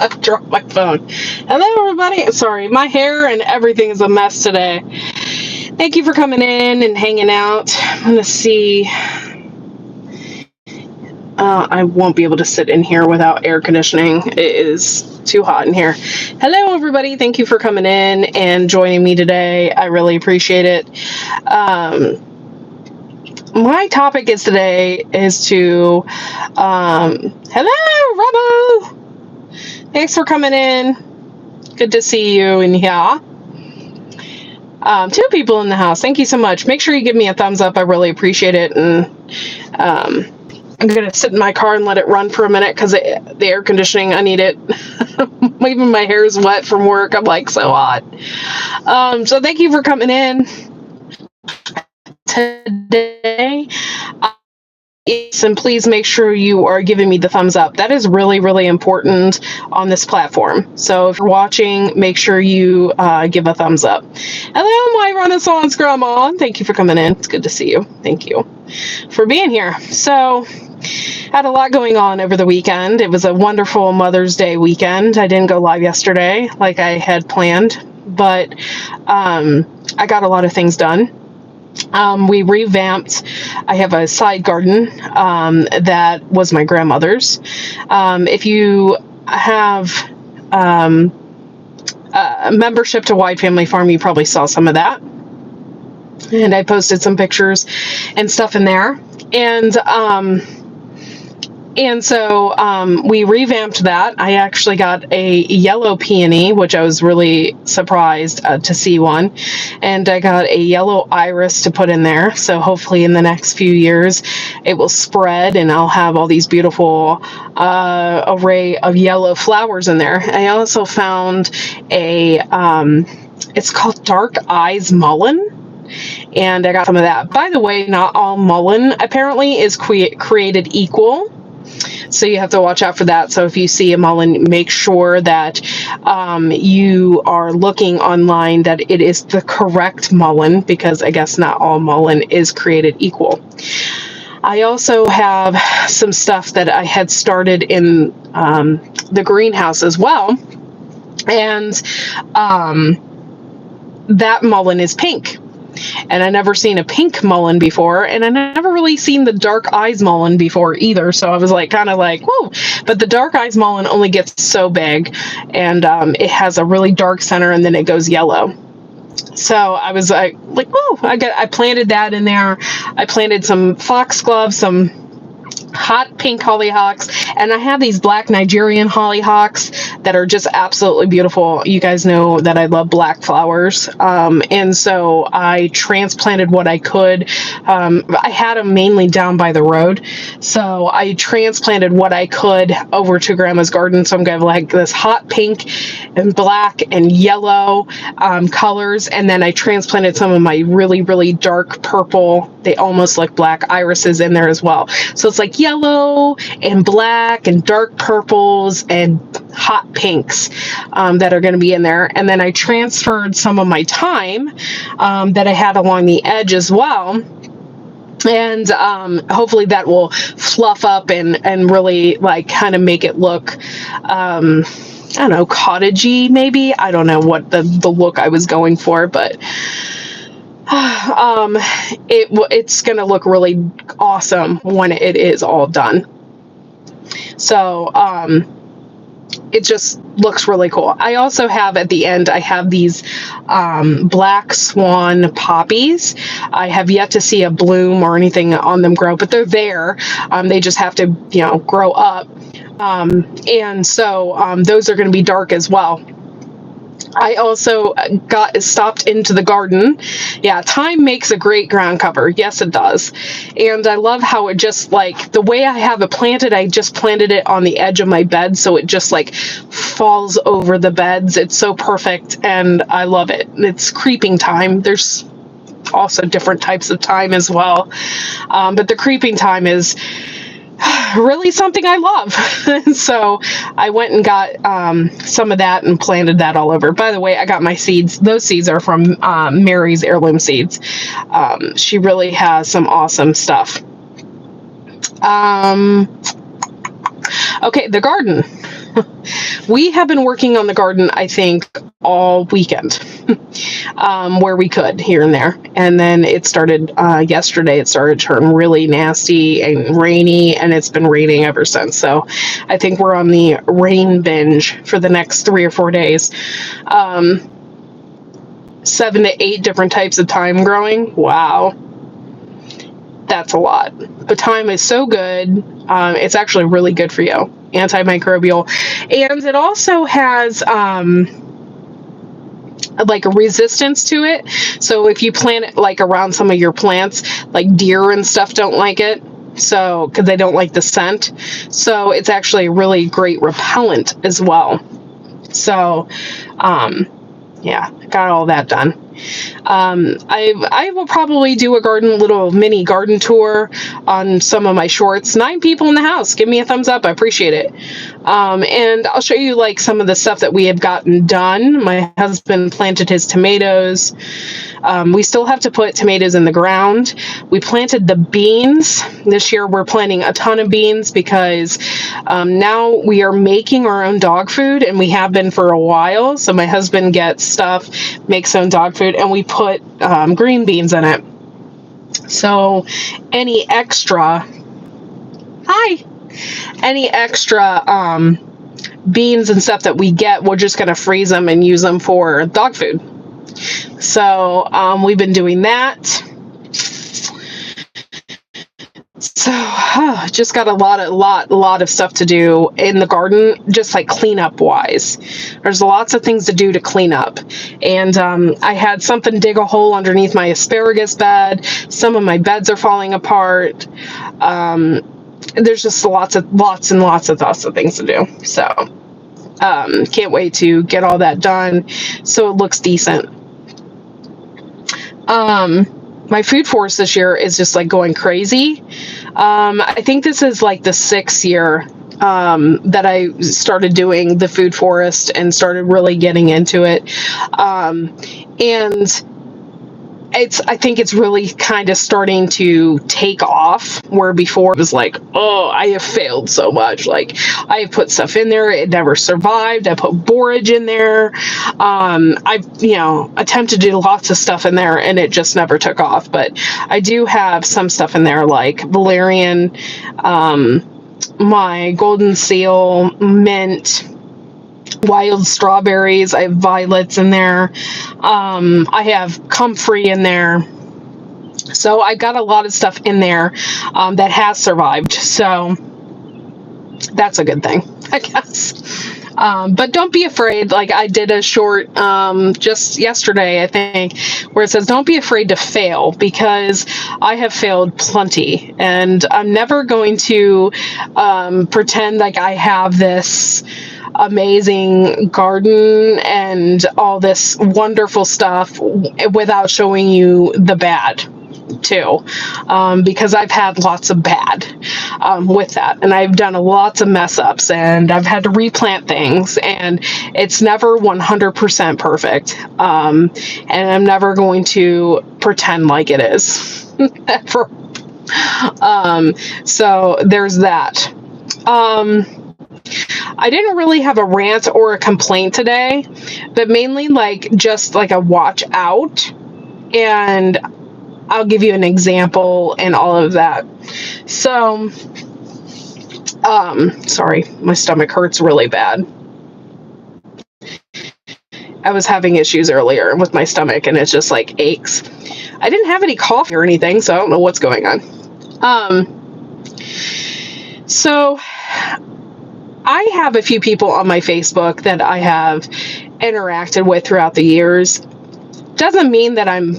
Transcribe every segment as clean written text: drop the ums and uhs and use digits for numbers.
I dropped my phone. Hello, everybody. Sorry, my hair and everything is a mess today. Thank you for coming in and hanging out. I'm going to see. I won't be able to sit in here without air conditioning. It is too hot in here. Hello, everybody. Thank you for coming in and joining me today. I really appreciate it. My topic today is to, hello, Rebel. Thanks for coming in. Good to see you in here. 2 people in the house. Thank you so much. Make sure you give me a thumbs up. I really appreciate it. And I'm going to sit in my car and let it run for a minute because the air conditioning, I need it. Even my hair is wet from work. I'm like so hot. So thank you for coming in today. And please make sure you are giving me the thumbs up. That is really, really important on this platform. So if you're watching, make sure you give a thumbs up. Hello, my Renaissance Grandma. Thank you for coming in. It's good to see you. Thank you for being here. So had a lot going on over the weekend. It was a wonderful Mother's Day weekend. I didn't go live yesterday like I had planned, but I got a lot of things done. We revamped. I have a side garden that was my grandmother's. If you have a membership to Wide Family Farm, you probably saw some of that. And I posted some pictures and stuff in there. And so we revamped that. I actually got a yellow peony, which I was really surprised to see one. And I got a yellow iris to put in there. So hopefully in the next few years, it will spread and I'll have all these beautiful array of yellow flowers in there. I also found it's called Dark Eyes Mullein. And I got some of that. By the way, not all mullein apparently is created equal. So you have to watch out for that. So if you see a mullein, make sure that you are looking online that it is the correct mullein, because I guess not all mullein is created equal. I also have some stuff that I had started in the greenhouse as well. And that mullein is pink. And I never seen a pink mullein before, and I never really seen the dark eyes mullein before either. So I was like, kind of like, whoa. But the dark eyes mullein only gets so big, and it has a really dark center, and then it goes yellow. So I was like, whoa. I planted that in there. I planted some foxglove, some hot pink hollyhocks, and I have these black Nigerian hollyhocks that are just absolutely beautiful. You guys know that I love black flowers, and so I transplanted what I could. I had them mainly down by the road, so I transplanted what I could over to Grandma's garden. So I'm going to have like this hot pink and black and yellow colors, and then I transplanted some of my really, really dark purple, they almost look black irises in there as well. So it's like yellow and black and dark purples and hot pinks that are going to be in there. And then I transferred some of my thyme that I had along the edge as well. And hopefully that will fluff up and really like kind of make it look I don't know, cottagey maybe. I don't know what the look I was going for, but it's going to look really awesome when it is all done. So it just looks really cool. I also have at the end, I have these black swan poppies. I have yet to see a bloom or anything on them grow, but they're there. They just have to, grow up. And so those are going to be dark as well. I also stopped into the garden. Yeah, thyme makes a great ground cover. Yes, it does. And I love how it just like the way I have it planted, I just planted it on the edge of my bed. So it just like falls over the beds. It's so perfect. And I love it. It's creeping thyme. There's also different types of thyme as well. But the creeping thyme is really something I love. So I went and got some of that and planted that all over. By the way, I got my seeds. Those seeds are from Mary's Heirloom Seeds. She really has some awesome stuff. Okay, the garden. we have been working on the garden, I think, all weekend, where we could here and there. And then it started yesterday. It started turning really nasty and rainy, and it's been raining ever since. So I think we're on the rain binge for the next 3 or 4 days. 7 to 8 different types of thyme growing. Wow. That's a lot. But thyme is so good. It's actually really good for you. Antimicrobial. And it also has like a resistance to it. So if you plant it like around some of your plants, like deer and stuff don't like it. So, because they don't like the scent. So it's actually a really great repellent as well. So, yeah, got all that done. I will probably do a little mini garden tour on some of my shorts. 9 people in the house. Give me a thumbs up. I appreciate it. And I'll show you like some of the stuff that we have gotten done. My husband planted his tomatoes. We still have to put tomatoes in the ground. We planted the beans. This year we're planting a ton of beans because now we are making our own dog food, and we have been for a while. So my husband gets stuff, makes his own dog food, and we put green beans in it. So any extra beans and stuff that we get, we're just going to freeze them and use them for dog food. So we've been doing that. So just got a lot of stuff to do in the garden, just like cleanup wise. There's lots of things to do to clean up. And I had something dig a hole underneath my asparagus bed. Some of my beds are falling apart. There's just lots and lots of things to do. So can't wait to get all that done so it looks decent. My food forest this year is just like going crazy. I think this is like the 6th year that I started doing the food forest and started really getting into it. And I think it's really kind of starting to take off, where before it was like, oh, I have failed so much. Like, I have put stuff in there, it never survived. I put borage in there. I've, attempted to do lots of stuff in there, and it just never took off. But I do have some stuff in there, like valerian, my golden seal, mint, wild strawberries. I have violets in there. I have comfrey in there. So I've got a lot of stuff in there that has survived. So that's a good thing, I guess. But don't be afraid. Like, I did a short just yesterday, I think, where it says, don't be afraid to fail, because I have failed plenty. And I'm never going to pretend like I have this amazing garden and all this wonderful stuff without showing you the bad too, because I've had lots of bad with that, and I've done lots of mess ups, and I've had to replant things, and it's never 100% perfect, and I'm never going to pretend like it is ever. So there's that. I didn't really have a rant or a complaint today, but mainly just a watch out, and I'll give you an example and all of that. So, sorry, my stomach hurts really bad. I was having issues earlier with my stomach, and it's just aches. I didn't have any coffee or anything, so I don't know what's going on. So I have a few people on my Facebook that I have interacted with throughout the years. Doesn't mean that I'm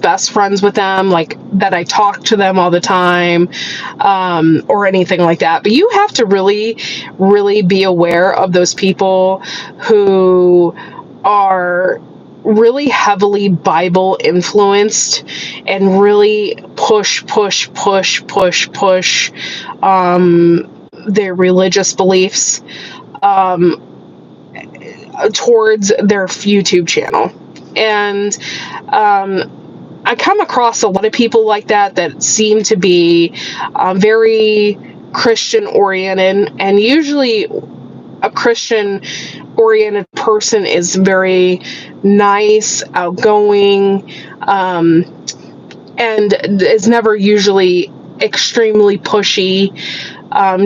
best friends with them, that I talk to them all the time, or anything like that. But you have to really, really be aware of those people who are really heavily Bible influenced and really push their religious beliefs towards their YouTube channel. And I come across a lot of people like that seem to be very Christian oriented, and usually a Christian oriented person is very nice, outgoing, and is never usually extremely pushy,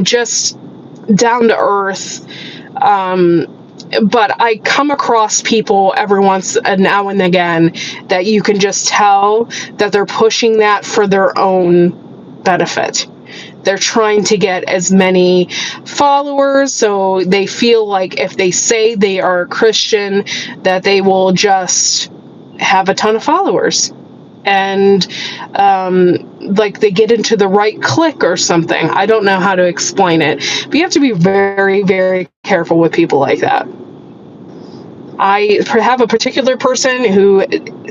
just down to earth. But I come across people every once now and again that you can just tell that they're pushing that for their own benefit. They're trying to get as many followers, so they feel like if they say they are a Christian, that they will just have a ton of followers. And like they get into the right clique or something. I don't know how to explain it, but you have to be very, very careful with people like that. I have a particular person who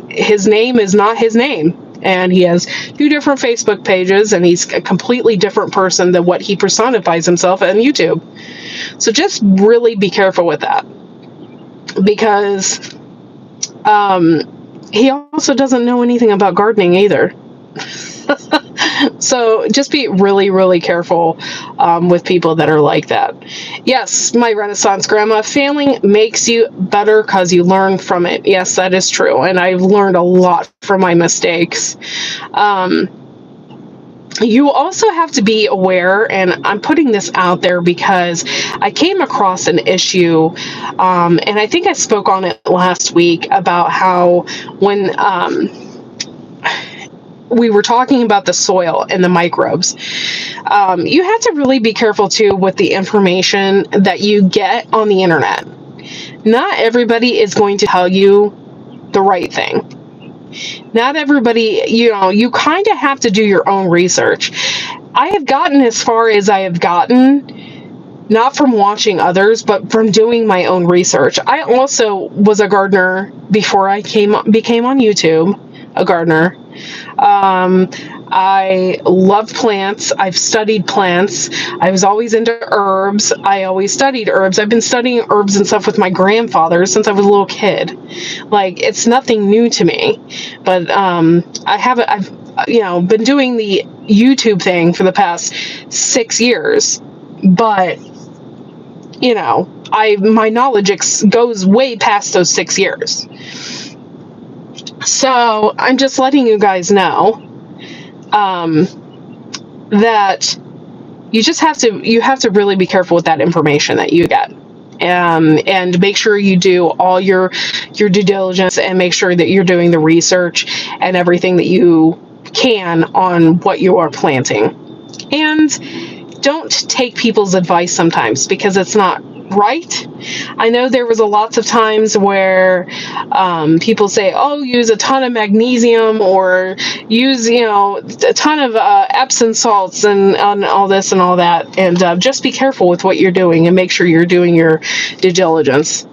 his name is not his name, and he has 2 different Facebook pages, and he's a completely different person than what he personifies himself on YouTube. So just really be careful with that, because he also doesn't know anything about gardening either. So just be really, really careful with people that are like that. Yes, my Renaissance grandma, failing makes you better because you learn from it. Yes, that is true. And I've learned a lot from my mistakes. You also have to be aware, and I'm putting this out there because I came across an issue, and I think I spoke on it last week about how when we were talking about the soil and the microbes, you have to really be careful too with the information that you get on the internet. Not everybody is going to tell you the right thing. Not everybody, you kind of have to do your own research. I have gotten as far as I have gotten, not from watching others, but from doing my own research. I also was a gardener before I became on YouTube, a gardener. I love plants. I've studied plants. I was always into herbs. I always studied herbs. I've been studying herbs and stuff with my grandfather since I was a little kid. Like, it's nothing new to me. But I've been doing the YouTube thing for the past 6 years. But my knowledge goes way past those 6 years. So I'm just letting you guys know that you have to really be careful with that information that you get, and make sure you do all your due diligence, and make sure that you're doing the research and everything that you can on what you are planting. And don't take people's advice sometimes, because it's not right. I know there was lots of times where people say, oh, use a ton of magnesium, or use a ton of Epsom salts and all this and all that, and just be careful with what you're doing, and make sure you're doing your due diligence.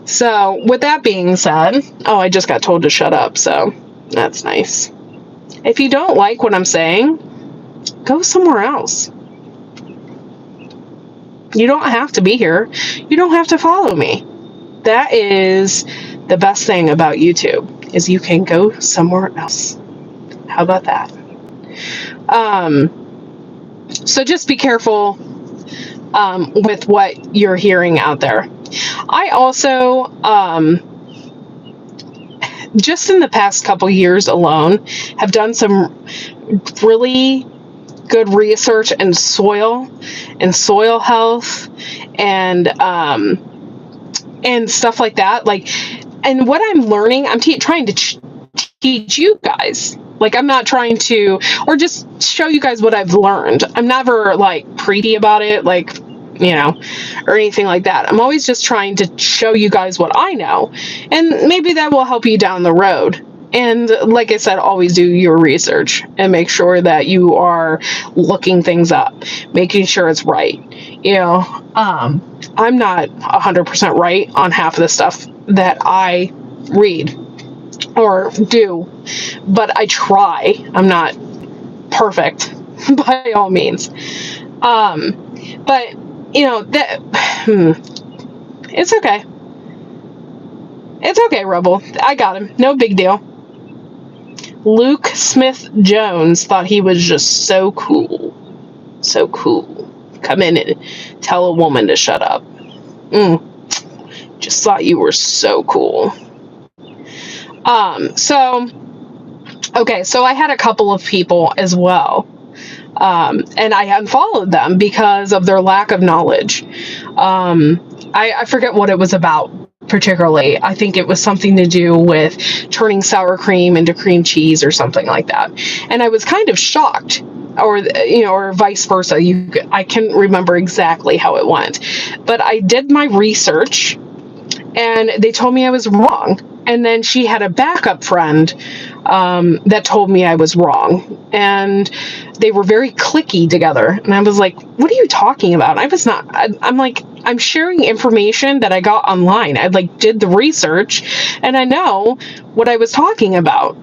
So with that being said, I just got told to shut up, so that's nice. If you don't like what I'm saying, go somewhere else. You don't have to be here. You don't have to follow me. That is the best thing about YouTube, is you can go somewhere else. How about that? So just be careful with what you're hearing out there. I also, just in the past couple years alone, have done some really good research in soil and soil health and stuff like that. And what I'm learning, I'm trying to teach you guys. I'm not trying to, or just show you guys what I've learned. I'm never preachy about it, or anything like that. I'm always just trying to show you guys what I know, and maybe that will help you down the road. And like I said, always do your research and make sure that you are looking things up, making sure it's right. I'm not 100% right on half of the stuff that I read or do, but I try. I'm not perfect by all means. But it's okay. It's okay, Rebel. I got him. No big deal. Luke Smith Jones thought he was just so cool. So cool. Come in and tell a woman to shut up. Just thought you were so cool. So I had a couple of people as well. And I unfollowed them because of their lack of knowledge. I forget what it was about particularly. I think it was something to do with turning sour cream into cream cheese or something like that. And I was kind of shocked, or vice versa. I can't remember exactly how it went, but I did my research and they told me I was wrong. And then she had a backup friend that told me I was wrong. And they were very cliquey together. And I was like, what are you talking about? I'm like, I'm sharing information that I got online. I did the research and I know what I was talking about.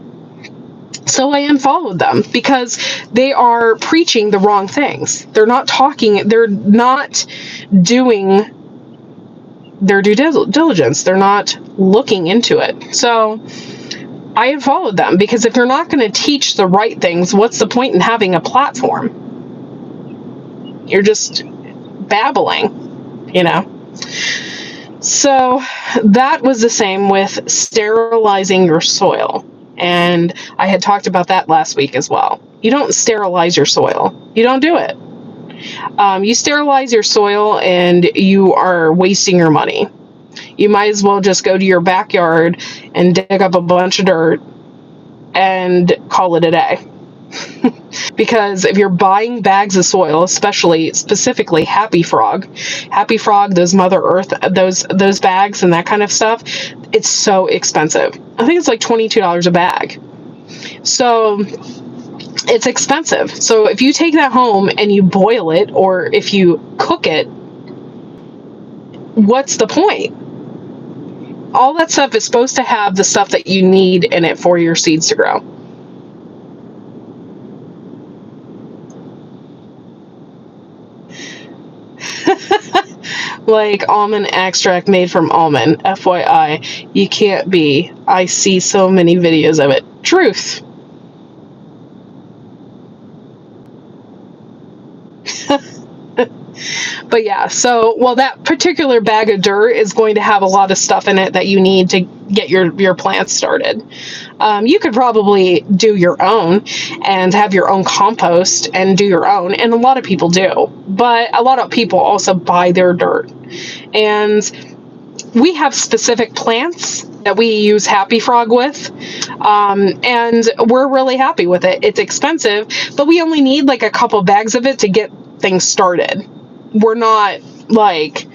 So I unfollowed them because they are preaching the wrong things. They're not doing their due diligence. They're not looking into it. So I unfollowed them because if you're not going to teach the right things, what's the point in having a platform? You're just babbling, So that was the same with sterilizing your soil. And I had talked about that last week as well. You don't sterilize your soil. You don't do it. You sterilize your soil and you are wasting your money. You might as well just go to your backyard and dig up a bunch of dirt and call it a day. Because if you're buying bags of soil, specifically Happy Frog, those Mother Earth, those bags and that kind of stuff, it's so expensive. I think it's like $22 a bag. So it's expensive. So if you take that home and you boil it, or if you cook it, what's the point? All that stuff is supposed to have the stuff that you need in it for your seeds to grow. Like almond extract made from almond. FYI, you can't be. I see so many videos of it. Truth. But yeah, that particular bag of dirt is going to have a lot of stuff in it that you need to get your plants started. You could probably do your own and have your own compost and do your own, and a lot of people do, but a lot of people also buy their dirt. And we have specific plants that we use Happy Frog with, and we're really happy with it. It's expensive, but we only need like a couple bags of it to get things started. We're not like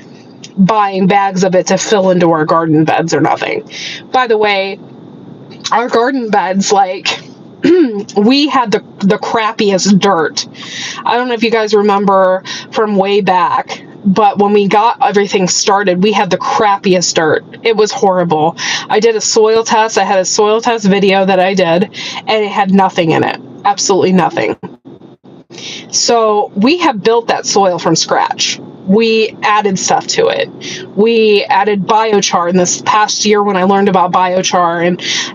buying bags of it to fill into our garden beds or nothing. By the way, our garden beds, we had the crappiest dirt. I don't know if you guys remember from way back, but when we got everything started, we had the crappiest dirt. It was horrible. I did a soil test. I had a soil test video that I did, and it had nothing in it. Absolutely nothing. So we have built that soil from scratch. We added stuff to it. We added biochar in this past year when I learned about biochar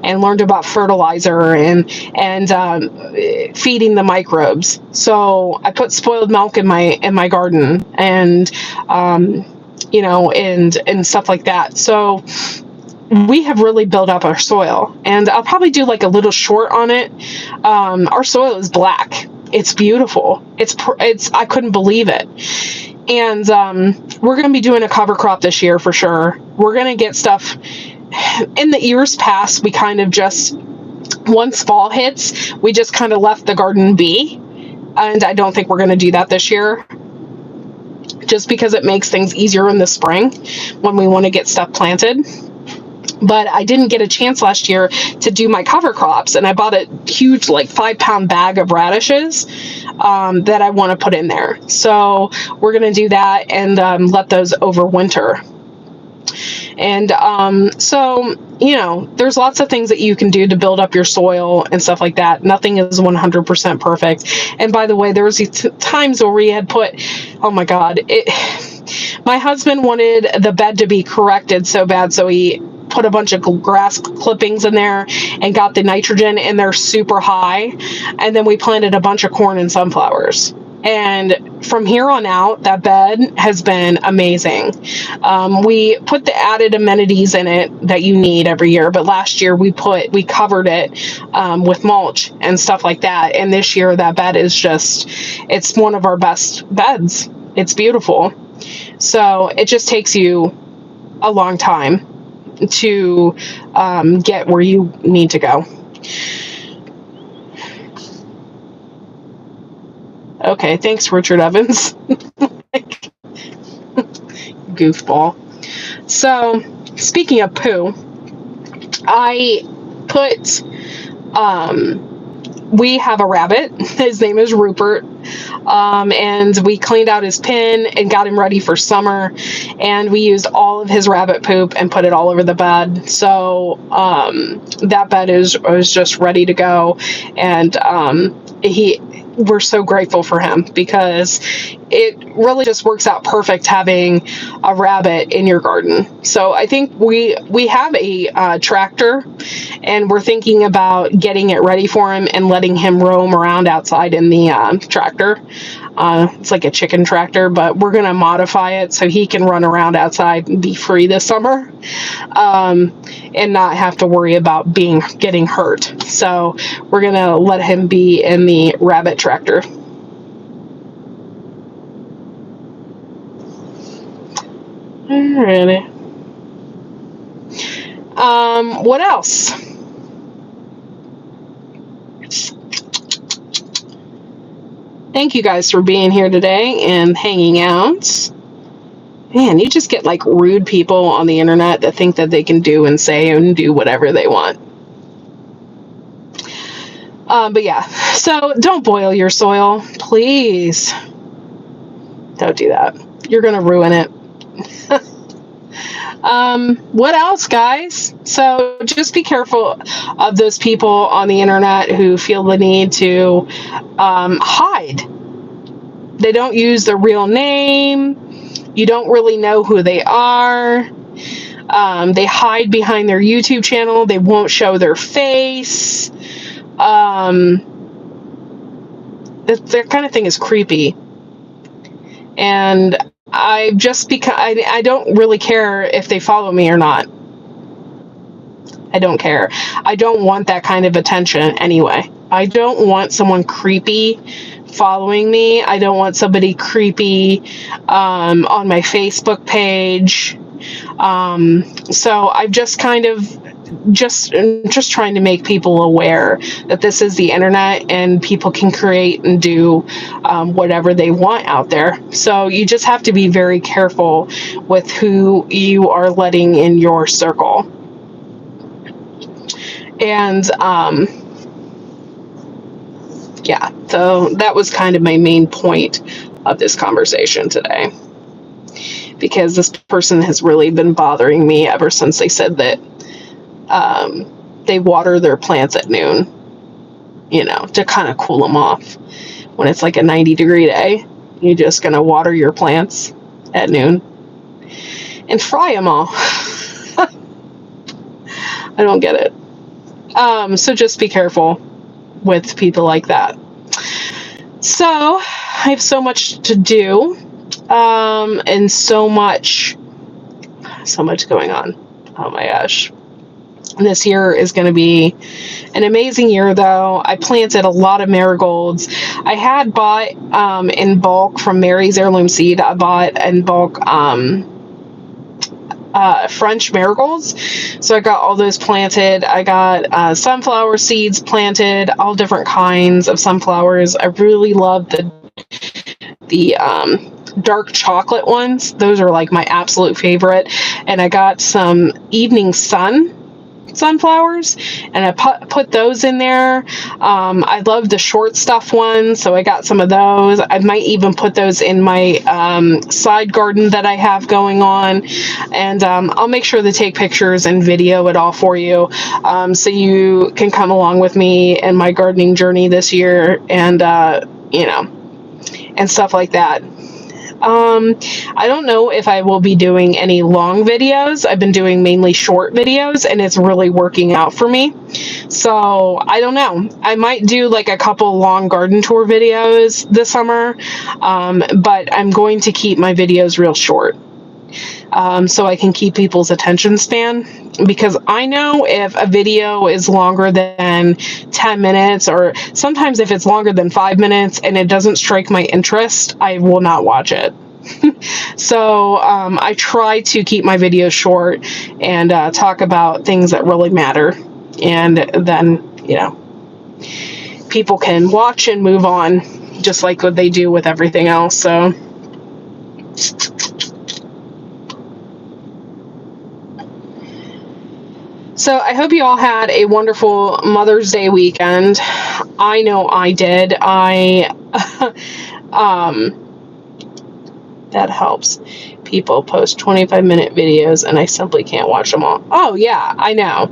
and learned about fertilizer and feeding the microbes. So I put spoiled milk in my garden and and stuff like that. So we have really built up our soil, and I'll probably do like a little short on it. Our soil is black. It's beautiful. It's I couldn't believe it. And we're going to be doing a cover crop this year for sure. We're going to get stuff. In the years past, we kind of just, once fall hits, we just kind of left the garden be. And I don't think we're going to do that this year, just because it makes things easier in the spring when we want to get stuff planted. But I didn't get a chance last year to do my cover crops, and I bought a huge 5-pound bag of radishes that I want to put in there. So we're going to do that and let those overwinter. And there's lots of things that you can do to build up your soil and stuff like that. Nothing is 100% perfect. And by the way, there was these times where we had put, oh my God, my husband wanted the bed to be corrected so bad, so he put a bunch of grass clippings in there and got the nitrogen in there super high. And then we planted a bunch of corn and sunflowers. And from here on out, that bed has been amazing. We put the added amenities in it that you need every year, but last year we covered it with mulch and stuff like that. And this year that bed is it's one of our best beds. It's beautiful. So it just takes you a long time to get where you need to go. Okay, thanks, Richard Evans. Goofball. So, speaking of poo, we have a rabbit. His name is Rupert. And we cleaned out his pen and got him ready for summer. And we used all of his rabbit poop and put it all over the bed. So, that bed was just ready to go. And, we're so grateful for him because it really just works out perfect having a rabbit in your garden. So I think we have a tractor, and we're thinking about getting it ready for him and letting him roam around outside in the tractor. It's like a chicken tractor, but we're going to modify it so he can run around outside and be free this summer, and not have to worry about getting hurt. So we're going to let him be in the rabbit tractor. Alrighty. What else? Thank you guys for being here today and hanging out. Man, you just get like rude people on the internet that think that they can do and say and do whatever they want. But yeah, so don't boil your soil, please. Don't do that. You're going to ruin it. What else, guys? So just be careful of those people on the internet who feel the need to hide. They don't use their real name. You don't really know who they are. They hide behind their YouTube channel. They won't show their face. That kind of thing is creepy. And I don't really care if they follow me or not. I don't care. I don't want that kind of attention anyway. I don't want someone creepy following me. I don't want somebody creepy on my Facebook page. So I've just kind of just trying to make people aware that this is the internet and people can create and do whatever they want out there. So you just have to be very careful with who you are letting in your circle. And yeah, so that was kind of my main point of this conversation today, because this person has really been bothering me ever since they said that they water their plants at noon, to kind of cool them off. When it's like a 90-degree day, you're just going to water your plants at noon and fry them all. I don't get it. So just be careful with people like that. So I have so much to do, and so much going on. Oh my gosh. This year is going to be an amazing year, though. I planted a lot of marigolds. I had bought in bulk from Mary's Heirloom Seed. I bought in bulk French marigolds. So I got all those planted. I got sunflower seeds planted, all different kinds of sunflowers. I really love the dark chocolate ones. Those are like my absolute favorite. And I got some Evening Sun sunflowers, and I put those in there. I love the short stuff ones, so I got some of those. I might even put those in my side garden that I have going on, and I'll make sure to take pictures and video it all for you, so you can come along with me in my gardening journey this year, and and stuff like that. I don't know if I will be doing any long videos. I've been doing mainly short videos, and it's really working out for me. So I don't know. I might do like a couple long garden tour videos this summer, but I'm going to keep my videos real short. So I can keep people's attention span, because I know if a video is longer than 10 minutes, or sometimes if it's longer than 5 minutes and it doesn't strike my interest, I will not watch it. So I try to keep my videos short and talk about things that really matter, and then people can watch and move on, just like what they do with everything else. So I hope you all had a wonderful Mother's Day weekend. I know I did. That helps. People post 25-minute videos and I simply can't watch them all. Oh yeah, I know.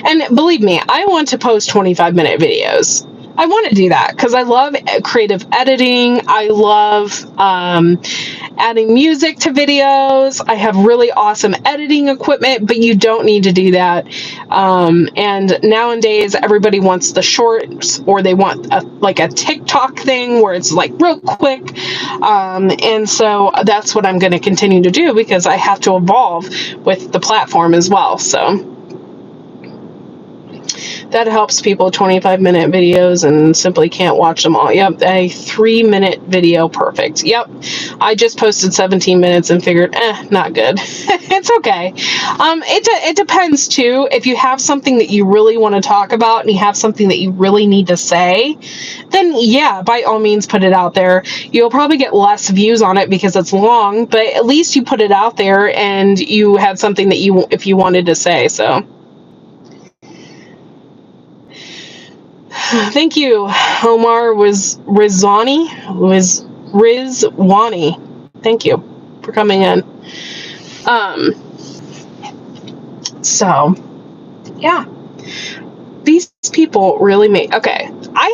And believe me, I want to post 25-minute videos. I want to do that because I love creative editing. I love adding music to videos. I have really awesome editing equipment, but you don't need to do that. And nowadays, everybody wants the shorts, or they want a TikTok thing where it's like real quick. And so that's what I'm going to continue to do, because I have to evolve with the platform as well. So that helps people. 25-minute videos and simply can't watch them all. Yep, a 3-minute video, perfect. Yep, I just posted 17 minutes and figured, not good. It's okay. It depends too. If you have something that you really want to talk about and you have something that you really need to say, then yeah, by all means put it out there. You'll probably get less views on it because it's long, but at least you put it out there and you had something that if you wanted to say. So thank you, Omar Rizwani. Thank you for coming in. So, yeah. These people really make... Okay, I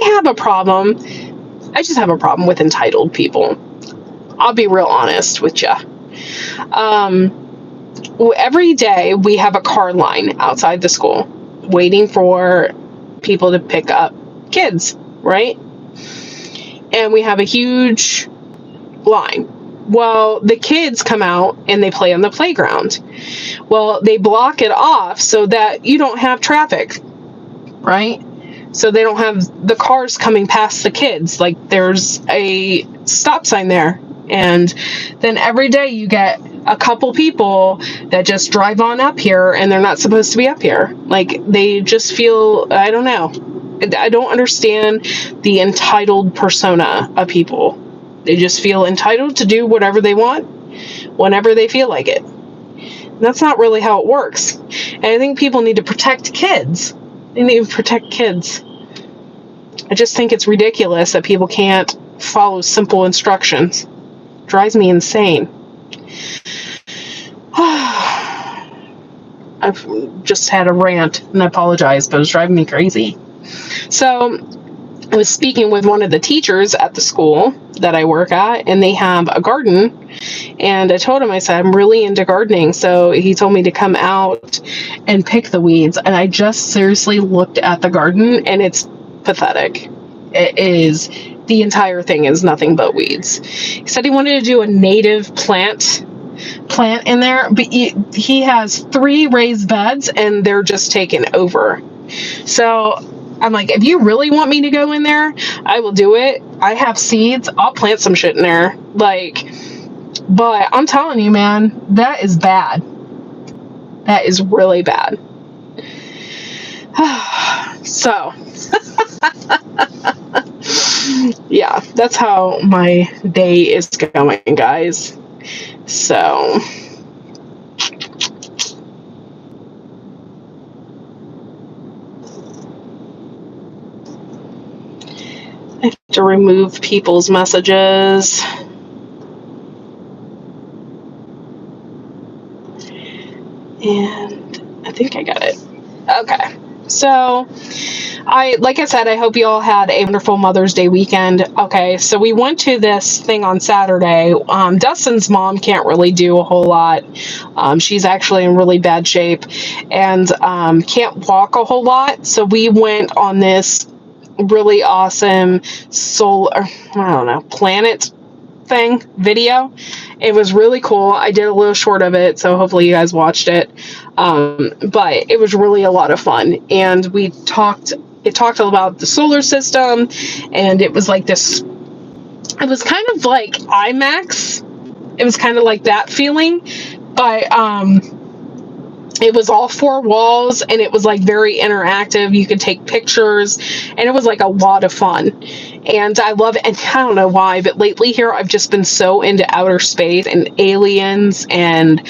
just have a problem with entitled people. I'll be real honest with you. Every day we have a car line outside the school waiting for people to pick up kids, right? And we have a huge line. Well, the kids come out and they play on the playground. Well, they block it off so that you don't have traffic, right? So they don't have the cars coming past the kids. Like, there's a stop sign there. And then every day you get a couple people that just drive on up here and they're not supposed to be up here. Like, they just feel, I don't know. I don't understand the entitled persona of people. They just feel entitled to do whatever they want whenever they feel like it. And that's not really how it works. And I think people need to protect kids. They need to protect kids. I just think it's ridiculous that people can't follow simple instructions. It drives me insane. I've just had a rant, and I apologize, but it was driving me crazy. So I was speaking with one of the teachers at the school that I work at, and they have a garden. And I told him, I said, I'm really into gardening. So he told me to come out and pick the weeds. And I just seriously looked at the garden, and it's pathetic. It is. The entire thing is nothing but weeds. He said he wanted to do a native plant in there, but he has 3 raised beds and they're just taken over. So I'm like, if you really want me to go in there, I will do it. I have seeds. I'll plant some shit in there. But I'm telling you, man, that is bad. That is really bad. So, yeah, that's how my day is going, guys. So, I have to remove people's messages. And I think I got it. Okay. So, like I said, I hope you all had a wonderful Mother's Day weekend. Okay, so we went to this thing on Saturday. Dustin's mom can't really do a whole lot. She's actually in really bad shape and can't walk a whole lot. So we went on this really awesome planet thing video. It was really cool. I did a little short of it, so hopefully you guys watched it. But it was really a lot of fun, and it talked about the solar system, and it was like this, it was kind of like IMAX. It was kind of like that feeling, but it was all four walls, and it was like very interactive. You could take pictures, and it was like a lot of fun. And I love it. And I don't know why, but lately here I've just been so into outer space and aliens and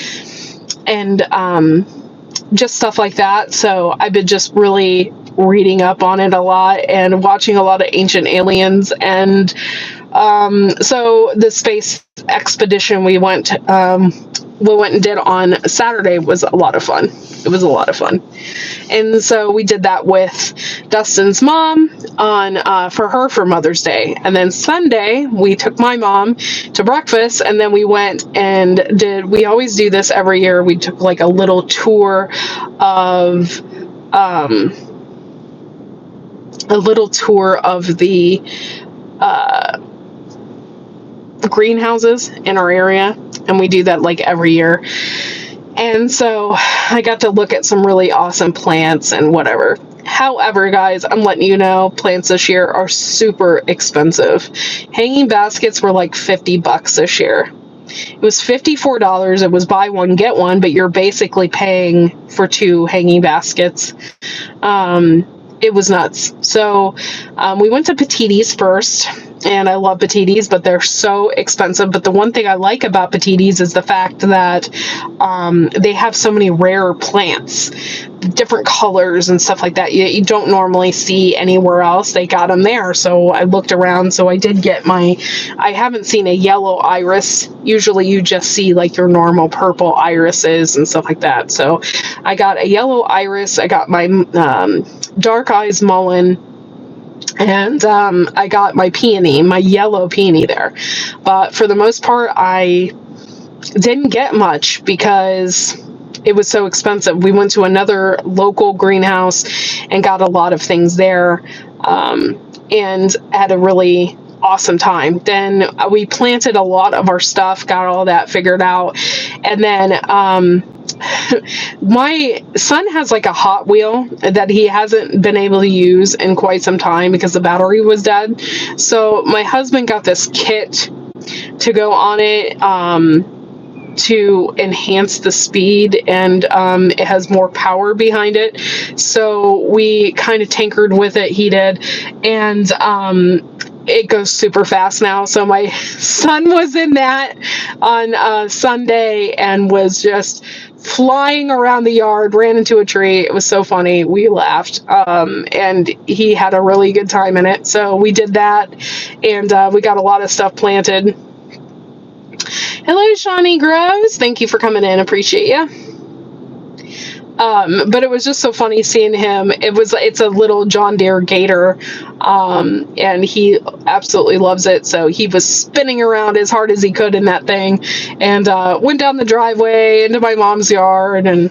just stuff like that. So I've been just really reading up on it a lot and watching a lot of Ancient Aliens. And so the space expedition we went and did on Saturday was a lot of fun. It was a lot of fun. And so we did that with Dustin's mom for Mother's Day. And then Sunday, we took my mom to breakfast, and then we went and we always do this every year. We took like a little tour of the greenhouses in our area, and we do that like every year. And so I got to look at some really awesome plants and whatever. However, guys, I'm letting you know, plants this year are super expensive. Hanging baskets were like $50 this year. It was $54. It was buy one, get one, but you're basically paying for 2 hanging baskets. It was nuts. So we went to Petitti's first, and I love Petitti's, but they're so expensive. But the one thing I like about Petitti's is the fact that they have so many rare plants, different colors and stuff like that you don't normally see anywhere else. They got them there. So I looked around. So I did get I haven't seen a yellow iris. Usually you just see like your normal purple irises and stuff like that. So I got a yellow iris. I got my dark eyes mullein, and I got my peony, my yellow peony there. But for the most part, I didn't get much because it was so expensive. We went to another local greenhouse and got a lot of things there, and had a really awesome time. Then we planted a lot of our stuff, got all that figured out, and then my son has like a Hot Wheel that he hasn't been able to use in quite some time because the battery was dead. So my husband got this kit to go on it, to enhance the speed, and it has more power behind it. So we kind of tinkered with it, he did, and it goes super fast now. So my son was in that on Sunday and was just flying around the yard, ran into a tree. It was so funny. We laughed, and he had a really good time in it. So we did that, and we got a lot of stuff planted. Hello, Shawnee Groves. Thank you for coming in. Appreciate you. But it was just so funny seeing him. It's a little John Deere Gator, and he absolutely loves it. So he was spinning around as hard as he could in that thing, and went down the driveway into my mom's yard, and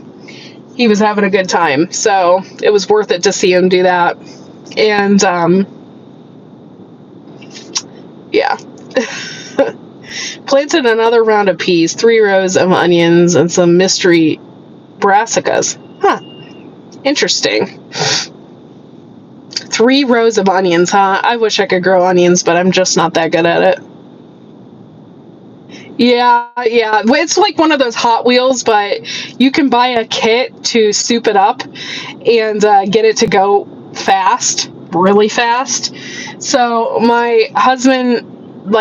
he was having a good time. So it was worth it to see him do that. And yeah. Planted another round of peas, 3 rows of onions, and some mystery brassicas. Huh. Interesting. 3 rows of onions, huh? I wish I could grow onions, but I'm just not that good at it. Yeah. It's like one of those Hot Wheels, but you can buy a kit to soup it up and get it to go fast, really fast. So my husband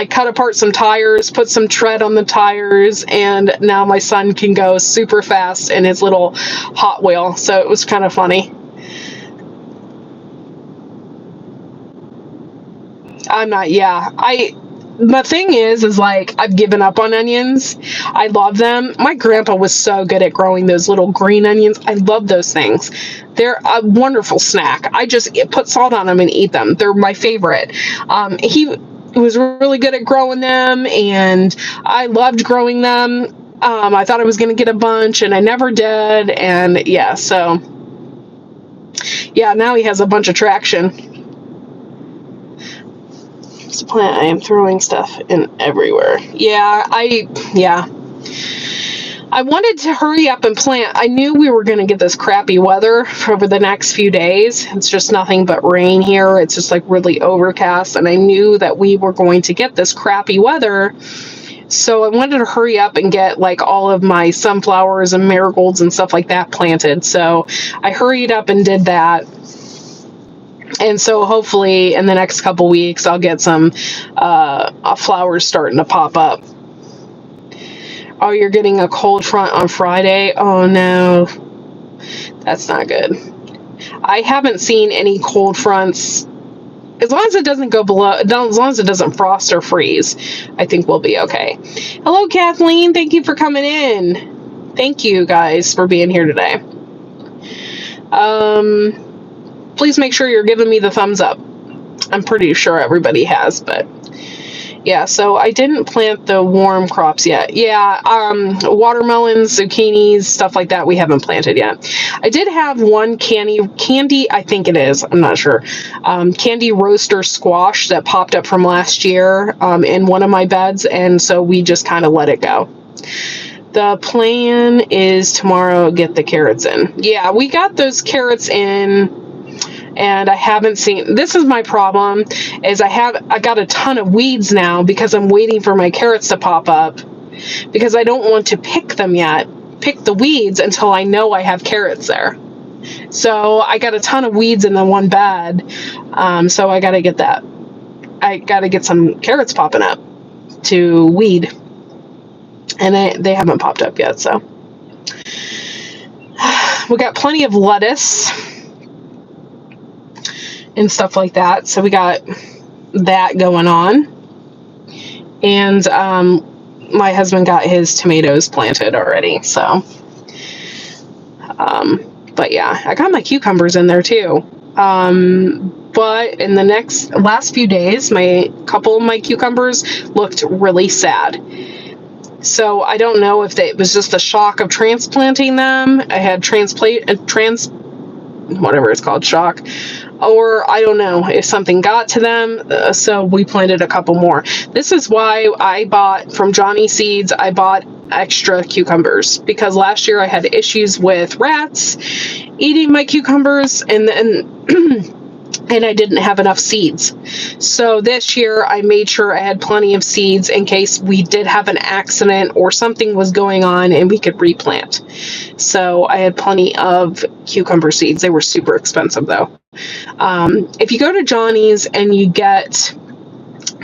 cut apart some tires, put some tread on the tires, and now my son can go super fast in his little Hot Wheel. So it was kind of funny. I'm not, yeah. my thing is like, I've given up on onions. I love them. My grandpa was so good at growing those little green onions. I love those things. They're a wonderful snack. I just put salt on them and eat them. They're my favorite. He was really good at growing them, and I loved growing them. I thought I was going to get a bunch, and I never did. And yeah, so yeah, now he has a bunch of traction. Plant. I am throwing stuff in everywhere. Yeah, I wanted to hurry up and plant. I knew we were going to get this crappy weather over the next few days. It's just nothing but rain here. It's just like really overcast, and I knew that we were going to get this crappy weather. So I wanted to hurry up and get like all of my sunflowers and marigolds and stuff like that planted. So I hurried up and did that. And so hopefully in the next couple weeks, I'll get some flowers starting to pop up. Oh, you're getting a cold front on Friday? Oh, no. That's not good. I haven't seen any cold fronts. As long as it doesn't go below, as long as it doesn't frost or freeze, I think we'll be okay. Hello, Kathleen. Thank you for coming in. Thank you, guys, for being here today. Please make sure you're giving me the thumbs up. I'm pretty sure everybody has, but yeah, so I didn't plant the warm crops yet. Yeah, watermelons, zucchinis, stuff like that we haven't planted yet. I did have one candy, I think it is, I'm not sure, candy roaster squash that popped up from last year in one of my beds, and so we just kind of let it go. The plan is tomorrow get the carrots in. Yeah, we got those carrots in. And I haven't seen, this is my problem, is I got a ton of weeds now because I'm waiting for my carrots to pop up, because I don't want to pick them yet, pick the weeds until I know I have carrots there. So I got a ton of weeds in the one bed, so I got to get that. I got to get some carrots popping up to weed, and they haven't popped up yet, so. We got plenty of lettuce and stuff like that. So we got that going on. And my husband got his tomatoes planted already. So, but yeah, I got my cucumbers in there too. But in the last few days, couple of my cucumbers looked really sad. So I don't know if it was just the shock of transplanting them. I had whatever it's called, shock, or I don't know if something got to them, so we planted a couple more. This is why I bought from Johnny Seeds, I bought extra cucumbers, because last year I had issues with rats eating my cucumbers, and then and I didn't have enough seeds. So this year I made sure I had plenty of seeds in case we did have an accident or something was going on and we could replant. So I had plenty of cucumber seeds. They were super expensive though. If you go to Johnny's and you get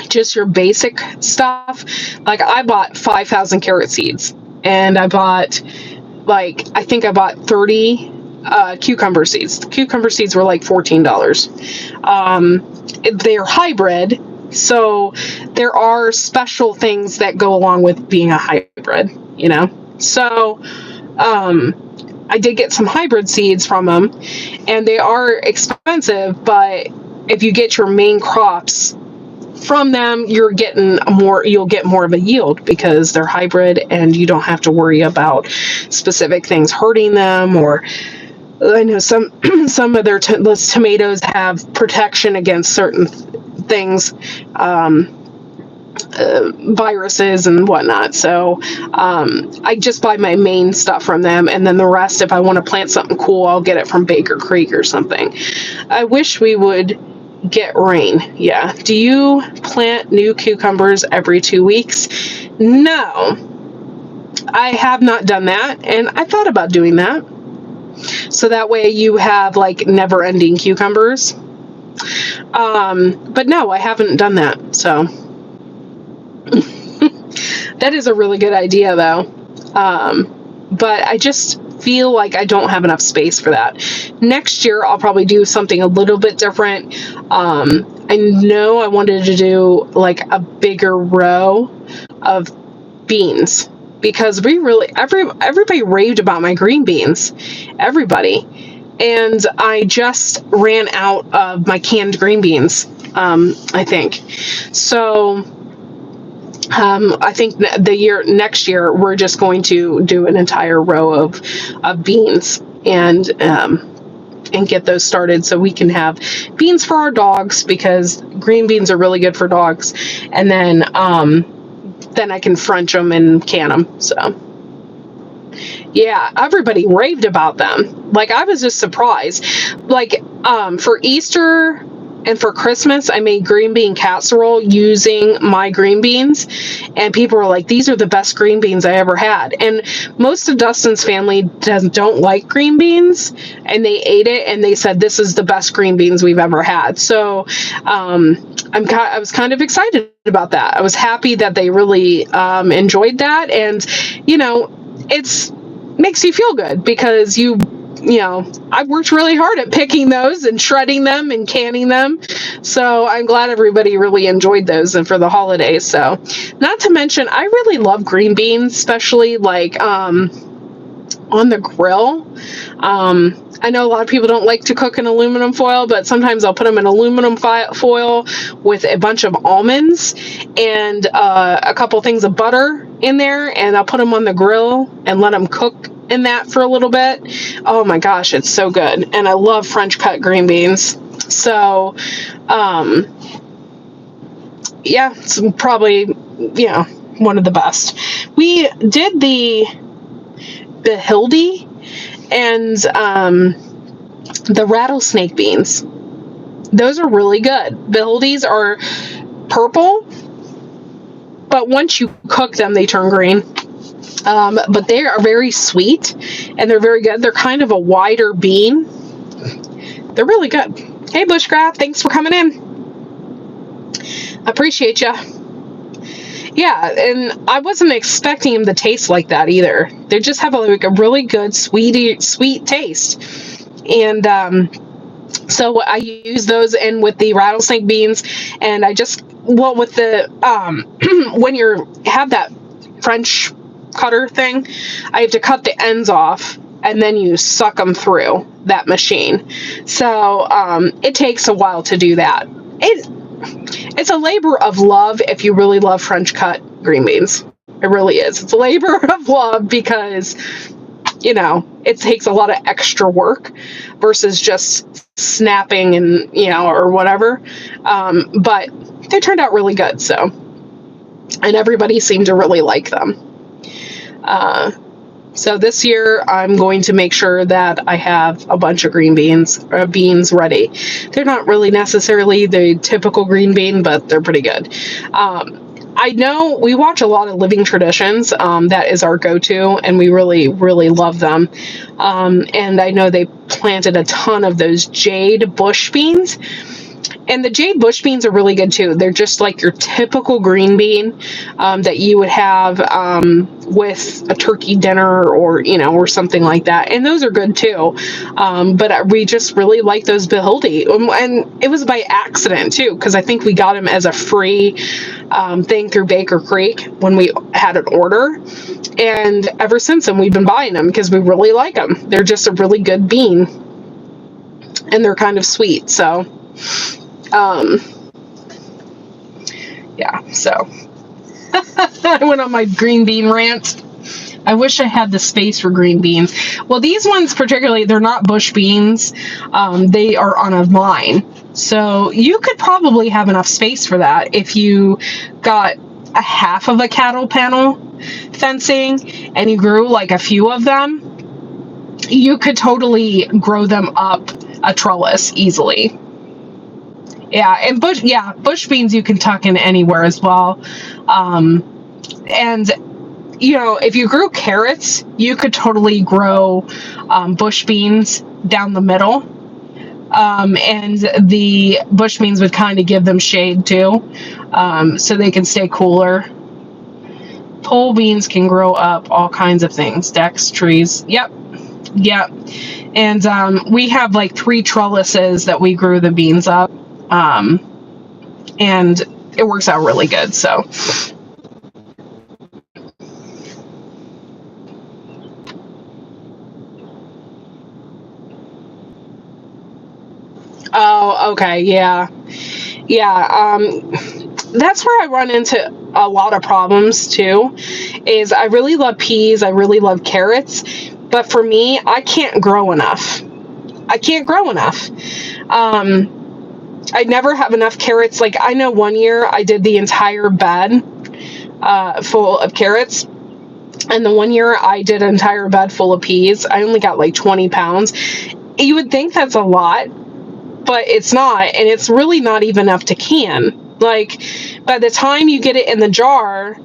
just your basic stuff, like I bought 5,000 carrot seeds, and I bought I think I bought 30 cucumber seeds. The cucumber seeds were like $14. They're hybrid, so there are special things that go along with being a hybrid, you know. So I did get some hybrid seeds from them, and they are expensive, but if you get your main crops from them, you'll get more of a yield because they're hybrid and you don't have to worry about specific things hurting them. Or I know some of their tomatoes have protection against certain things, viruses and whatnot. So I just buy my main stuff from them, and then the rest, if I want to plant something cool, I'll get it from Baker Creek or something. I wish we would get rain. Yeah. Do you plant new cucumbers every 2 weeks? No, I have not done that, and I thought about doing that. So that way you have like never-ending cucumbers. But no, I haven't done that. So that is a really good idea though. But I just feel like I don't have enough space for that. Next year, I'll probably do something a little bit different. I know I wanted to do like a bigger row of beans because everybody raved about my green beans. Everybody. And I just ran out of my canned green beans, I think. So I think next year we're just going to do an entire row of beans and get those started so we can have beans for our dogs, because green beans are really good for dogs. And then I can French them and can them. So yeah, everybody raved about them. Like, I was just surprised. Like, for Easter and for Christmas, I made green bean casserole using my green beans, and people were like, these are the best green beans I ever had. And most of Dustin's family don't like green beans, and they ate it and they said, this is the best green beans we've ever had. So I was kind of excited about that. I was happy that they really enjoyed that. And, it's makes you feel good because I worked really hard at picking those and shredding them and canning them. So I'm glad everybody really enjoyed those and for the holidays. So, not to mention, I really love green beans, especially like on the grill. I know a lot of people don't like to cook in aluminum foil, but sometimes I'll put them in aluminum foil with a bunch of almonds and a couple things of butter in there, and I'll put them on the grill and let them cook in that for a little bit. Oh my gosh, it's so good. And I love French cut green beans. So, yeah, it's probably, one of the best. We did the Hildy and the rattlesnake beans. Those are really good. Hildies are purple, but once you cook them, they turn green. But they are very sweet and they're very good. They're kind of a wider bean. They're really good. Hey, Bushcraft, thanks for coming in. Appreciate ya. Yeah, and I wasn't expecting them to taste like that either. They just have a really good sweet taste. And so I use those in with the rattlesnake beans, and with the when you have that French cutter thing, I have to cut the ends off and then you suck them through that machine. So it takes a while to do that. It's a labor of love if you really love French cut green beans. It really is. It's a labor of love because, it takes a lot of extra work versus just snapping and, or whatever. But they turned out really good. So, and everybody seemed to really like them. So this year I'm going to make sure that I have a bunch of beans ready. They're not really necessarily the typical green bean, but they're pretty good. I know we watch a lot of Living Traditions. That is our go-to, and we really, really love them. And I know they planted a ton of those jade bush beans. And the jade bush beans are really good too. They're just like your typical green bean that you would have with a turkey dinner or something like that. And those are good too. But we just really like those Behilde. And it was by accident too, because I think we got them as a free thing through Baker Creek when we had an order. And ever since then, we've been buying them because we really like them. They're just a really good bean. And they're kind of sweet. So... yeah, so I went on my green bean rant. I wish I had the space for green beans. Well, these ones particularly, they're not bush beans. They are on a line. So you could probably have enough space for that if you got a half of a cattle panel fencing and you grew like a few of them. You could totally grow them up a trellis easily. Yeah, and bush beans you can tuck in anywhere as well. And, if you grew carrots, you could totally grow bush beans down the middle. And the bush beans would kind of give them shade too, so they can stay cooler. Pole beans can grow up all kinds of things. Decks, trees. Yep. And we have like 3 trellises that we grew the beans up. and it works out really good. So oh, okay, yeah. That's where I run into a lot of problems too, is I really love peas, I really love carrots, but for me, I can't grow enough. I can't grow enough. I never have enough carrots. Like, I know one year I did the entire bed full of carrots, and the one year I did an entire bed full of peas. I only got like 20 pounds. You would think that's a lot, but it's not, and it's really not even enough to can. Like, by the time you get it in the jar,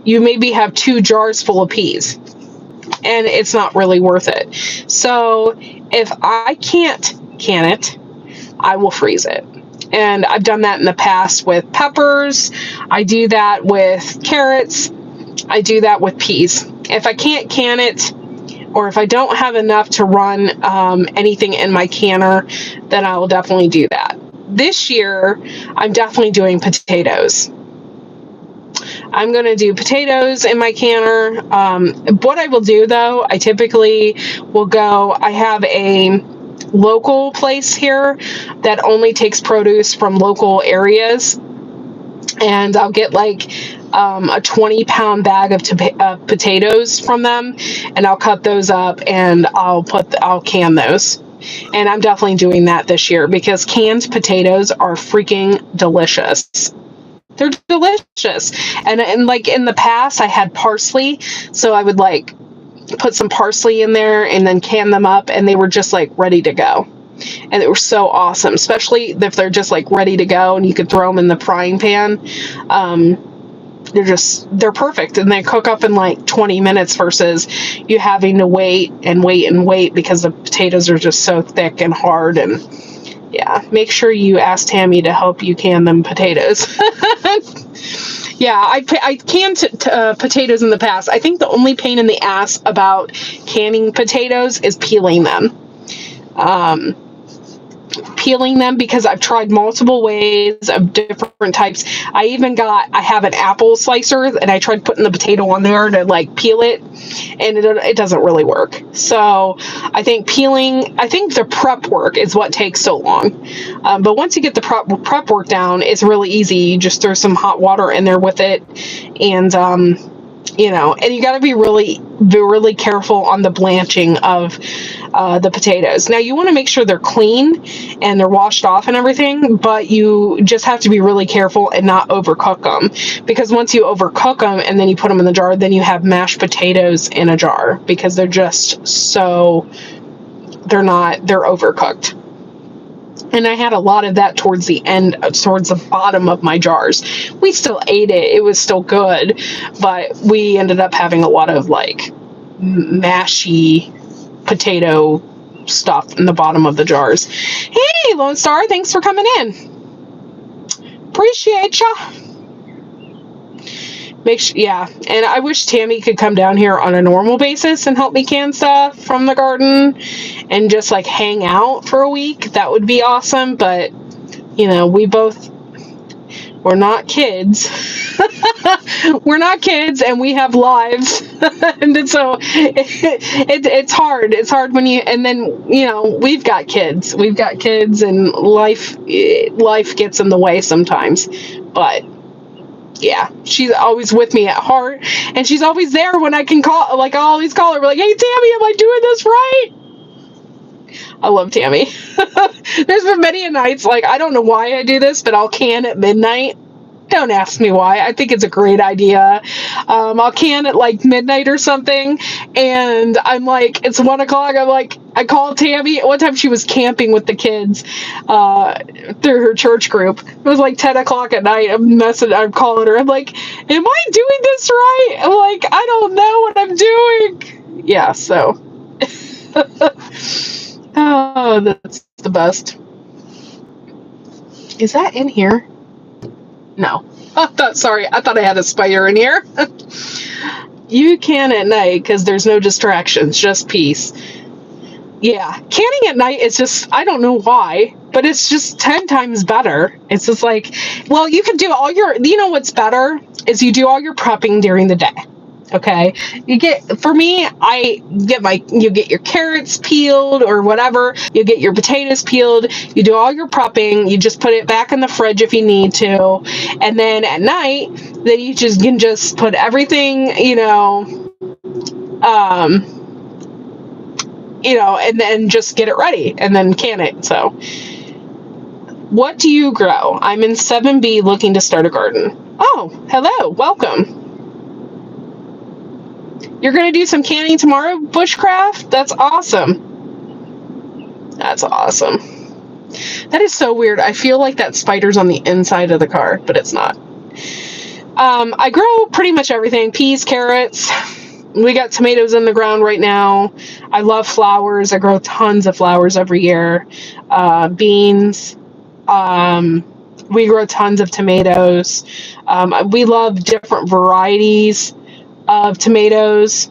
you maybe have 2 jars full of peas, and it's not really worth it. So if I can't can it, I will freeze it. And I've done that in the past with peppers. I do that with carrots. I do that with peas. If I can't can it, or if I don't have enough to run anything in my canner, then I will definitely do that. This year, I'm definitely doing potatoes. I'm going to do potatoes in my canner. What I will do, though, I typically will go, I have a local place here that only takes produce from local areas, and I'll get like a 20-pound bag of potatoes from them, and I'll cut those up and I'll can those. And I'm definitely doing that this year because canned potatoes are freaking delicious. They're delicious. And like in the past I had parsley, so I would like put some parsley in there and then can them up, and they were just like ready to go. And they were so awesome, especially if they're just like ready to go and you could throw them in the frying pan. They're perfect, and they cook up in like 20 minutes versus you having to wait because the potatoes are just so thick and hard. And yeah, make sure you ask Tammy to help you can them potatoes. Yeah, I canned potatoes in the past. I think the only pain in the ass about canning potatoes is peeling them. Because I've tried multiple ways of different types. I have an apple slicer, and I tried putting the potato on there to like peel it, and it doesn't really work. So I think the prep work is what takes so long. But once you get the prep work down, it's really easy. You just throw some hot water in there with it, and and you got to be really, really careful on the blanching of the potatoes. Now, you want to make sure they're clean and they're washed off and everything, but you just have to be really careful and not overcook them, because once you overcook them and then you put them in the jar, then you have mashed potatoes in a jar because they're just they're overcooked. And I had a lot of that towards the bottom of my jars. We still ate it. It was still good, but we ended up having a lot of like mashy potato stuff in the bottom of the jars. Hey, Lone Star, thanks for coming in. Appreciate ya. And I wish Tammy could come down here on a normal basis and help me can stuff from the garden and just like hang out for a week. That would be awesome, but we're not kids. We're not kids, and we have lives. And so it's hard. It's hard when we've got kids. We've got kids, and life gets in the way sometimes. But yeah, she's always with me at heart, and she's always there when I can call. Like, I always call her, like, "Hey, Tammy, am I doing this right?" I love Tammy. There's been many nights, like, I don't know why I do this, but I'll can at midnight. Don't ask me why. I think it's a great idea. I'll can at like midnight or something, and I'm like, it's 1 o'clock. I'm like, I called Tammy. One time she was camping with the kids through her church group. It was like 10 o'clock at night. I'm calling her. I'm like, am I doing this right? I'm like, I don't know what I'm doing. Yeah, so. Oh, that's the best. Is that in here? No. I thought I had a spider in here. You can at night because there's no distractions, just peace. Yeah, canning at night is just, I don't know why. but it's just 10 times better. It's just like, well, you can do all your, what's better is you do all your prepping during the day. Okay. You get your carrots peeled or whatever. You get your potatoes peeled. You do all your prepping. You just put it back in the fridge if you need to. And then at night, then you can just put everything, and then just get it ready and then can it. So what do you grow? I'm in 7B looking to start a garden. Oh, hello. Welcome. You're going to do some canning tomorrow, Bushcraft? That's awesome. That's awesome. That is so weird. I feel like that spider's on the inside of the car, but it's not. I grow pretty much everything. Peas, carrots. We got tomatoes in the ground right now. I love flowers. I grow tons of flowers every year. Beans. We grow tons of tomatoes. We love different varieties of tomatoes.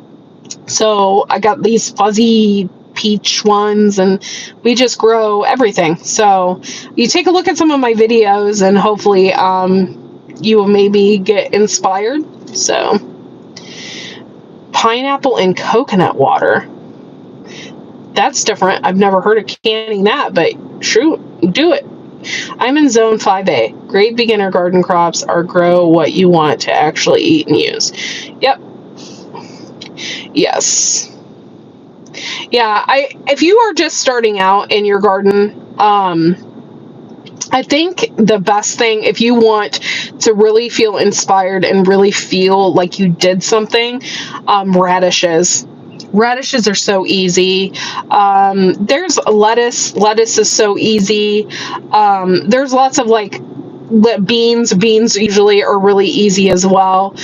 So I got these fuzzy peach ones, and we just grow everything. So you take a look at some of my videos, and hopefully you will maybe get inspired. So pineapple and coconut water. That's different. I've never heard of canning that, but shoot, do it. I'm in zone 5A. Great beginner garden crops are grow what you want to actually eat and use. Yep. Yes. Yeah, if you are just starting out in your garden, I think the best thing, if you want to really feel inspired and really feel like you did something, radishes. Radishes are so easy. There's lettuce. Lettuce is so easy. There's lots of like beans. Beans usually are really easy as well.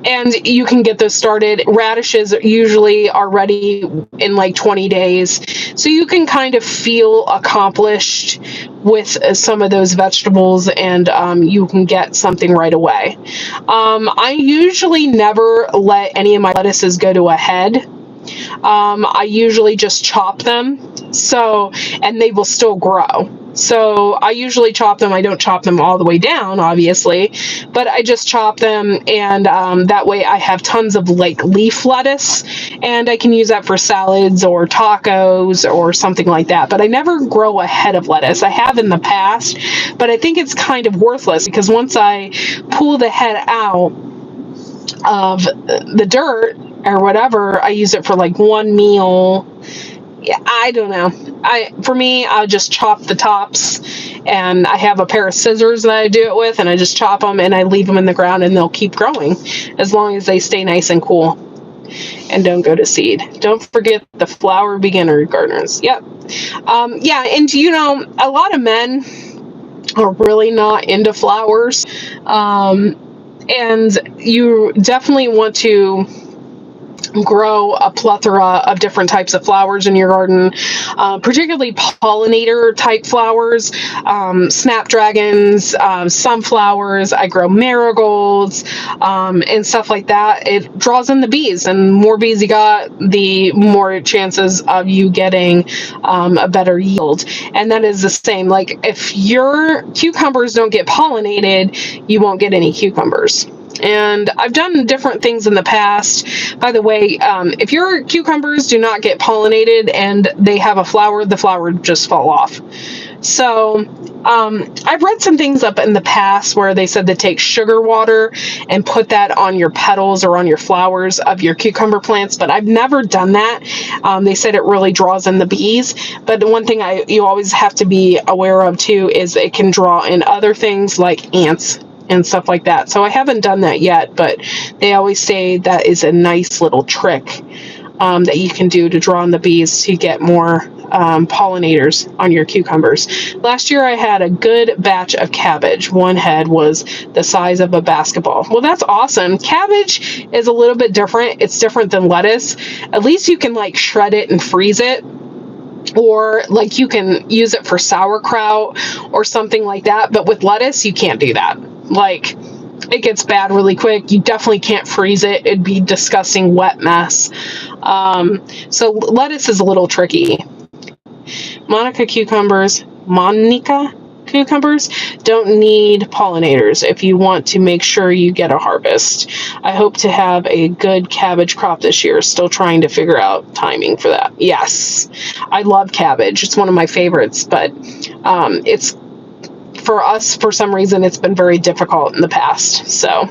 And you can get those started. Radishes usually are ready in like 20 days. So you can kind of feel accomplished with some of those vegetables, and you can get something right away. I usually never let any of my lettuces go to a head. I usually just chop them, and they will still grow. So I usually chop them. I don't chop them all the way down, obviously, but I just chop them, and that way I have tons of like leaf lettuce, and I can use that for salads or tacos or something like that. But I never grow a head of lettuce. I have in the past, but I think it's kind of worthless because once I pull the head out of the dirt or whatever, I use it for like one meal. Yeah, I don't know. For me, I'll just chop the tops, and I have a pair of scissors that I do it with, and I just chop them and I leave them in the ground, and they'll keep growing as long as they stay nice and cool and don't go to seed. Don't forget the flower beginner gardeners. Yep. Yeah, and a lot of men are really not into flowers, and you definitely want to grow a plethora of different types of flowers in your garden, particularly pollinator type flowers, snapdragons, sunflowers. I grow marigolds, and stuff like that. It draws in the bees, and the more bees you got, the more chances of you getting a better yield. And that is the same. Like if your cucumbers don't get pollinated, you won't get any cucumbers. And I've done different things in the past. By the way, if your cucumbers do not get pollinated and they have a flower, the flower would just fall off. So I've read some things up in the past where they said to take sugar water and put that on your petals or on your flowers of your cucumber plants, but I've never done that. They said it really draws in the bees. But the one thing you always have to be aware of too is it can draw in other things like ants and stuff like that. So I haven't done that yet, but they always say that is a nice little trick that you can do to draw in the bees to get more pollinators on your cucumbers. Last year I had a good batch of cabbage. One head was the size of a basketball. Well, that's awesome. Cabbage is a little bit different. It's different than lettuce. At least you can like shred it and freeze it. Or like you can use it for sauerkraut or something like that. But with lettuce, you can't do that. Like it gets bad really quick. You definitely can't freeze it. It'd be disgusting wet mess. So lettuce is a little tricky. Monica cucumbers don't need pollinators if you want to make sure you get a harvest. I hope to have a good cabbage crop this year. Still trying to figure out timing for that. Yes, I love cabbage. It's one of my favorites, but it's for us, for some reason, it's been very difficult in the past. So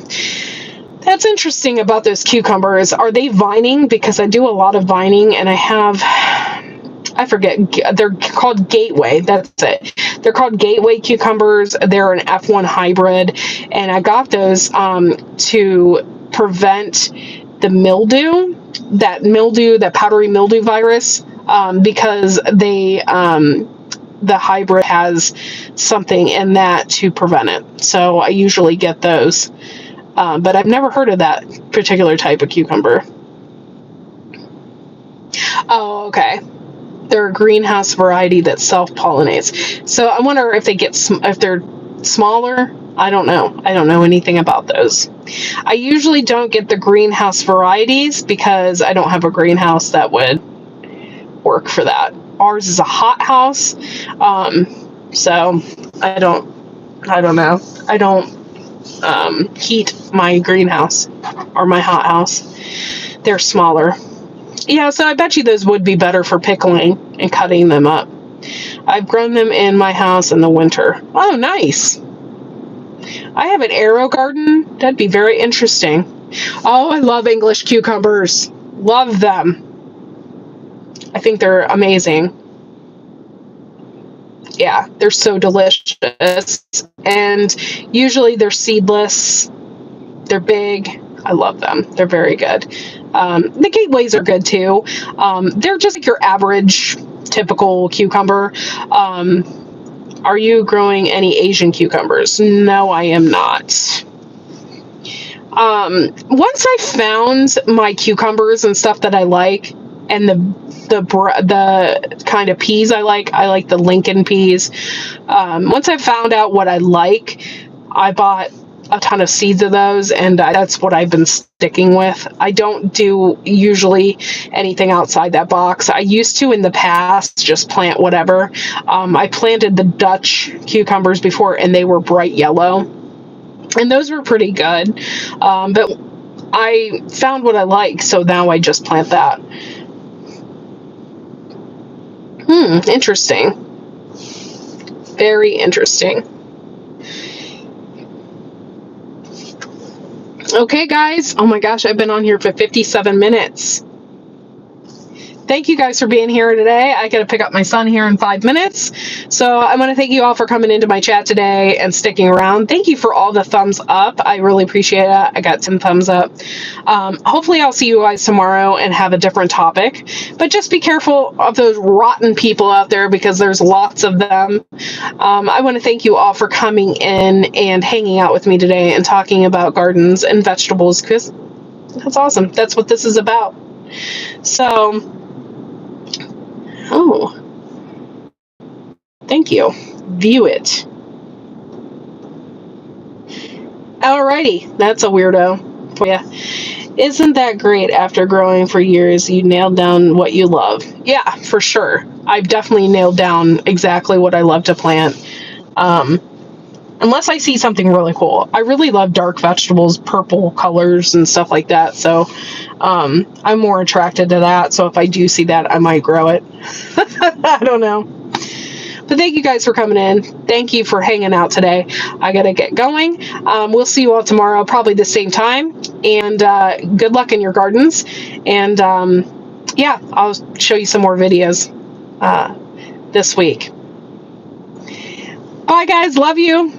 that's interesting about those cucumbers. Are they vining? Because I do a lot of vining, and I forget, they're called Gateway. That's it. They're called Gateway cucumbers. They're an F1 hybrid, and I got those to prevent the mildew, that powdery mildew virus, because the hybrid has something in that to prevent it. So I usually get those, but I've never heard of that particular type of cucumber. Oh, okay. They're a greenhouse variety that self-pollinates. So I wonder if if they're smaller. I don't know. I don't know anything about those. I usually don't get the greenhouse varieties because I don't have a greenhouse that would work for that. Ours is a hot house, so I don't know. I don't heat my greenhouse or my hot house. They're smaller. Yeah, so I bet you those would be better for pickling and cutting them up. I've grown them in my house in the winter. Oh, nice. I have an arrow garden. That'd be very interesting. Oh, I love English cucumbers. Love them. I think they're amazing. Yeah, they're so delicious. And usually they're seedless. They're big. I love them. They're very good. The gateways are good too. They're just like your average, typical cucumber. Are you growing any Asian cucumbers? No, I am not. Once I found my cucumbers and stuff that I like, and the kind of peas I like the Lincoln peas. Once I found out what I like, I bought a ton of seeds of those, and that's what I've been sticking with. I don't do usually anything outside that box. I used to in the past just plant whatever. I planted the Dutch cucumbers before, and they were bright yellow, and those were pretty good. But I found what I like, so now I just plant that. Interesting. Very interesting. Okay, guys. Oh my gosh, I've been on here for 57 minutes. Thank you guys for being here today. I got to pick up my son here in 5 minutes. So I want to thank you all for coming into my chat today and sticking around. Thank you for all the thumbs up. I really appreciate it. I got 10 thumbs up. Hopefully I'll see you guys tomorrow and have a different topic. But just be careful of those rotten people out there, because there's lots of them. I want to thank you all for coming in and hanging out with me today and talking about gardens and vegetables, because that's awesome. That's what this is about. So... oh, thank you. View it. Alrighty, that's a weirdo for you. Isn't that great? After growing for years, you nailed down what you love. Yeah, for sure. I've definitely nailed down exactly what I love to plant. Unless I see something really cool. I really love dark vegetables, purple colors and stuff like that. So I'm more attracted to that. So if I do see that, I might grow it. I don't know. But thank you guys for coming in. Thank you for hanging out today. I got to get going. We'll see you all tomorrow, probably the same time. And good luck in your gardens. And yeah, I'll show you some more videos this week. Bye, guys. Love you.